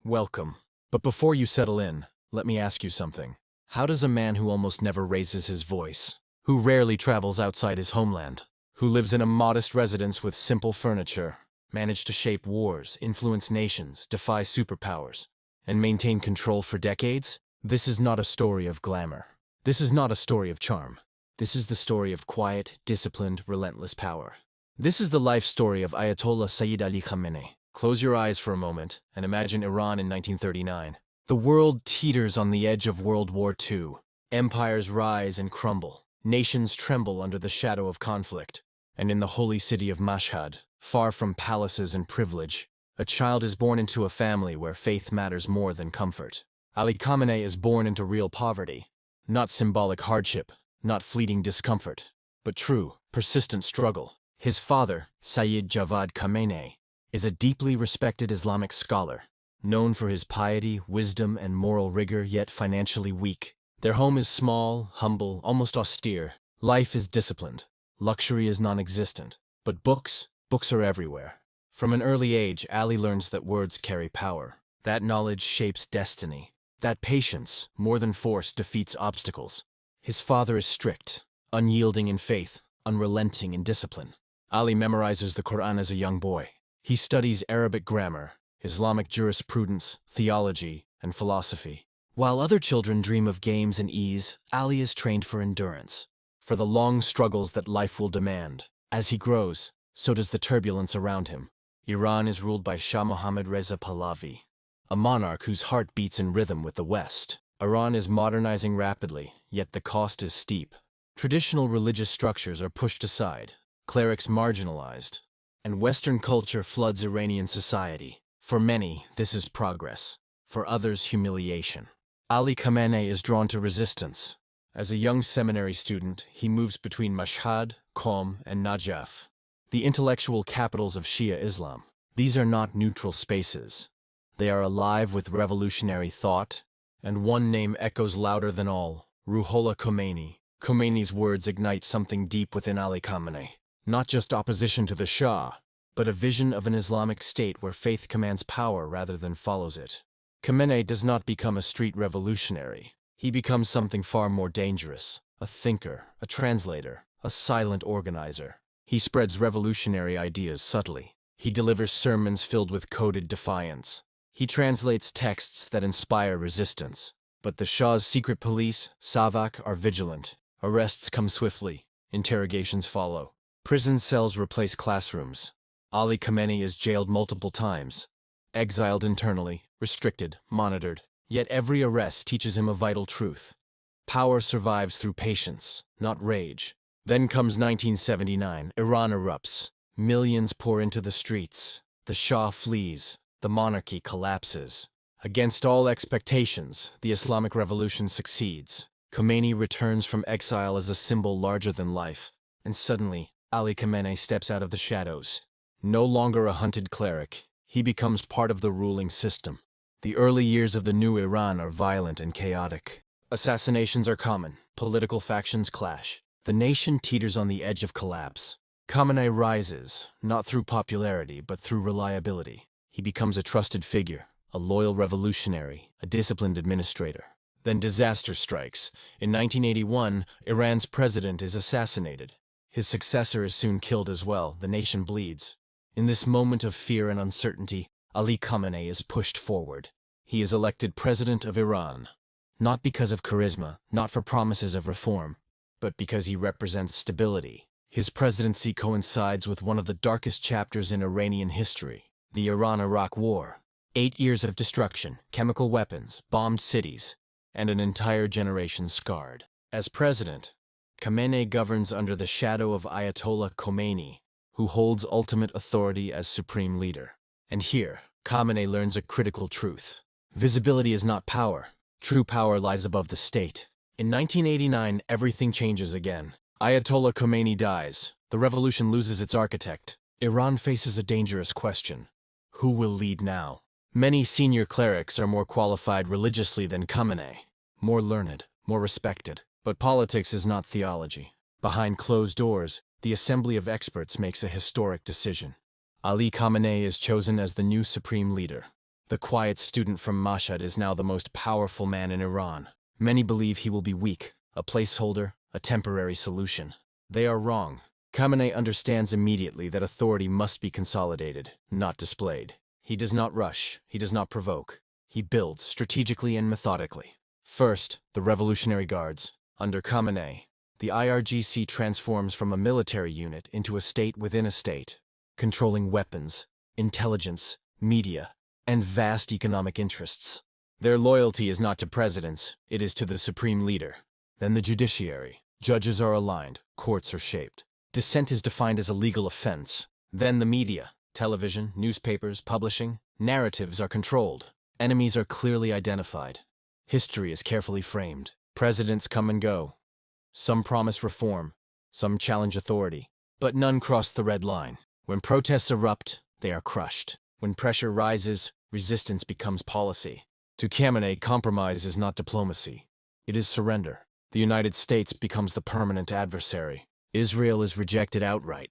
Welcome. But before you settle in, let me ask you something. How does a man who almost never raises his voice, who rarely travels outside his homeland, who lives in a modest residence with simple furniture, manage to shape wars, influence nations, defy superpowers, and maintain control for decades? This is not a story of glamour. This is not a story of charm. This is the story of quiet, disciplined, relentless power. This is the life story of Ayatollah Ali Khamenei. Close your eyes for a moment and imagine Iran in 1939. The world teeters on the edge of World War II. Empires rise and crumble. Nations tremble under the shadow of conflict. And in the holy city of Mashhad, far from palaces and privilege, a child is born into a family where faith matters more than comfort. Ali Khamenei is born into real poverty. Not symbolic hardship, not fleeting discomfort, but true, persistent struggle. His father, Sayyid Javad Khamenei, is a deeply respected Islamic scholar, known for his piety, wisdom, and moral rigor, yet financially weak. Their home is small, humble, almost austere. Life is disciplined. Luxury is non-existent. But books are everywhere. From an early age, Ali learns that words carry power. That knowledge shapes destiny. That patience, more than force, defeats obstacles. His father is strict, unyielding in faith, unrelenting in discipline. Ali memorizes the Quran as a young boy. He studies Arabic grammar, Islamic jurisprudence, theology, and philosophy. While other children dream of games and ease, Ali is trained for endurance, for the long struggles that life will demand. As he grows, so does the turbulence around him. Iran is ruled by Shah Mohammad Reza Pahlavi, a monarch whose heart beats in rhythm with the West. Iran is modernizing rapidly, yet the cost is steep. Traditional religious structures are pushed aside, clerics marginalized, and Western culture floods Iranian society. For many, this is progress. For others, humiliation. Ali Khamenei is drawn to resistance. As a young seminary student, he moves between Mashhad, Qom, and Najaf, the intellectual capitals of Shia Islam. These are not neutral spaces. They are alive with revolutionary thought, and one name echoes louder than all: Ruhollah Khomeini. Khomeini's words ignite something deep within Ali Khamenei. Not just opposition to the Shah, but a vision of an Islamic state where faith commands power rather than follows it. Khamenei does not become a street revolutionary. He becomes something far more dangerous: a thinker, a translator, a silent organizer. He spreads revolutionary ideas subtly. He delivers sermons filled with coded defiance. He translates texts that inspire resistance. But the Shah's secret police, Savak, are vigilant. Arrests come swiftly. Interrogations follow. Prison cells replace classrooms. Ali Khamenei is jailed multiple times, exiled internally, restricted, monitored. Yet every arrest teaches him a vital truth. Power survives through patience, not rage. Then comes 1979. Iran erupts. Millions pour into the streets. The Shah flees. The monarchy collapses. Against all expectations, the Islamic Revolution succeeds. Khomeini returns from exile as a symbol larger than life. And suddenly, Ali Khamenei steps out of the shadows. No longer a hunted cleric, he becomes part of the ruling system. The early years of the new Iran are violent and chaotic. Assassinations are common. Political factions clash. The nation teeters on the edge of collapse. Khamenei rises, not through popularity, but through reliability. He becomes a trusted figure, a loyal revolutionary, a disciplined administrator. Then disaster strikes. In 1981, Iran's president is assassinated. His successor is soon killed as well. The nation bleeds. In this moment of fear and uncertainty, Ali Khamenei is pushed forward. He is elected president of Iran, not because of charisma, not for promises of reform, but because he represents stability. His presidency coincides with one of the darkest chapters in Iranian history, the Iran-Iraq War. 8 years of destruction, chemical weapons, bombed cities, and an entire generation scarred. As president, Khamenei governs under the shadow of Ayatollah Khomeini, who holds ultimate authority as supreme leader. And here, Khamenei learns a critical truth. Visibility is not power. True power lies above the state. In 1989, everything changes again. Ayatollah Khomeini dies. The revolution loses its architect. Iran faces a dangerous question. Who will lead now? Many senior clerics are more qualified religiously than Khamenei, more learned, more respected. But politics is not theology. Behind closed doors, the assembly of experts makes a historic decision. Ali Khamenei is chosen as the new supreme leader. The quiet student from Mashhad is now the most powerful man in Iran. Many believe he will be weak, a placeholder, a temporary solution. They are wrong. Khamenei understands immediately that authority must be consolidated, not displayed. He does not rush, he does not provoke. He builds strategically and methodically. First, the Revolutionary Guards. Under Khamenei, the IRGC transforms from a military unit into a state within a state, controlling weapons, intelligence, media, and vast economic interests. Their loyalty is not to presidents, it is to the supreme leader. Then the judiciary. Judges are aligned, courts are shaped. Dissent is defined as a legal offense. Then the media. Television, newspapers, publishing, narratives are controlled. Enemies are clearly identified. History is carefully framed. Presidents come and go. Some promise reform, some challenge authority, but none cross the red line. When protests erupt, they are crushed. When pressure rises, resistance becomes policy. To Khamenei, compromise is not diplomacy. It is surrender. The United States becomes the permanent adversary. Israel is rejected outright.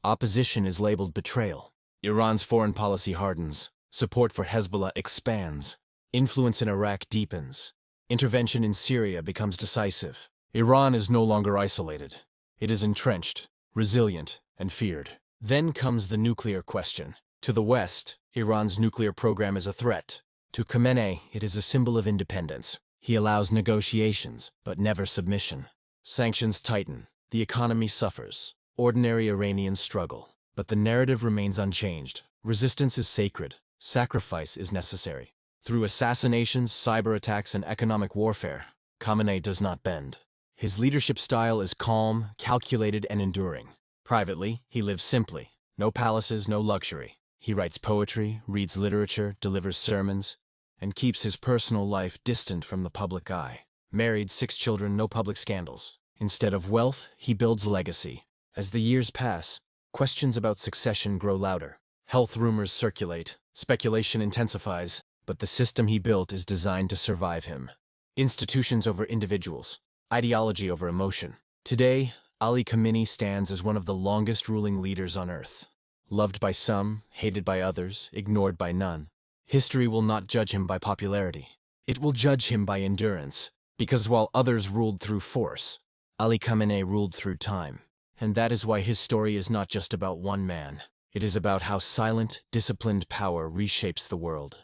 Opposition is labeled betrayal. Iran's foreign policy hardens. Support for Hezbollah expands. Influence in Iraq deepens. Intervention in Syria becomes decisive. Iran is no longer isolated. It is entrenched, resilient, and feared. Then comes the nuclear question. To the West, Iran's nuclear program is a threat. To Khamenei, it is a symbol of independence. He allows negotiations, but never submission. Sanctions tighten. The economy suffers. Ordinary Iranians struggle. But the narrative remains unchanged. Resistance is sacred. Sacrifice is necessary. Through assassinations, cyber attacks, and economic warfare, Khamenei does not bend. His leadership style is calm, calculated, and enduring. Privately, he lives simply. No palaces, no luxury. He writes poetry, reads literature, delivers sermons, and keeps his personal life distant from the public eye. Married, 6 children, no public scandals. Instead of wealth, he builds legacy. As the years pass, questions about succession grow louder. Health rumors circulate, speculation intensifies, but the system he built is designed to survive him. Institutions over individuals, ideology over emotion. Today, Ali Khamenei stands as one of the longest ruling leaders on earth. Loved by some, hated by others, ignored by none. History will not judge him by popularity. It will judge him by endurance, because while others ruled through force, Ali Khamenei ruled through time. And that is why his story is not just about one man. It is about how silent, disciplined power reshapes the world.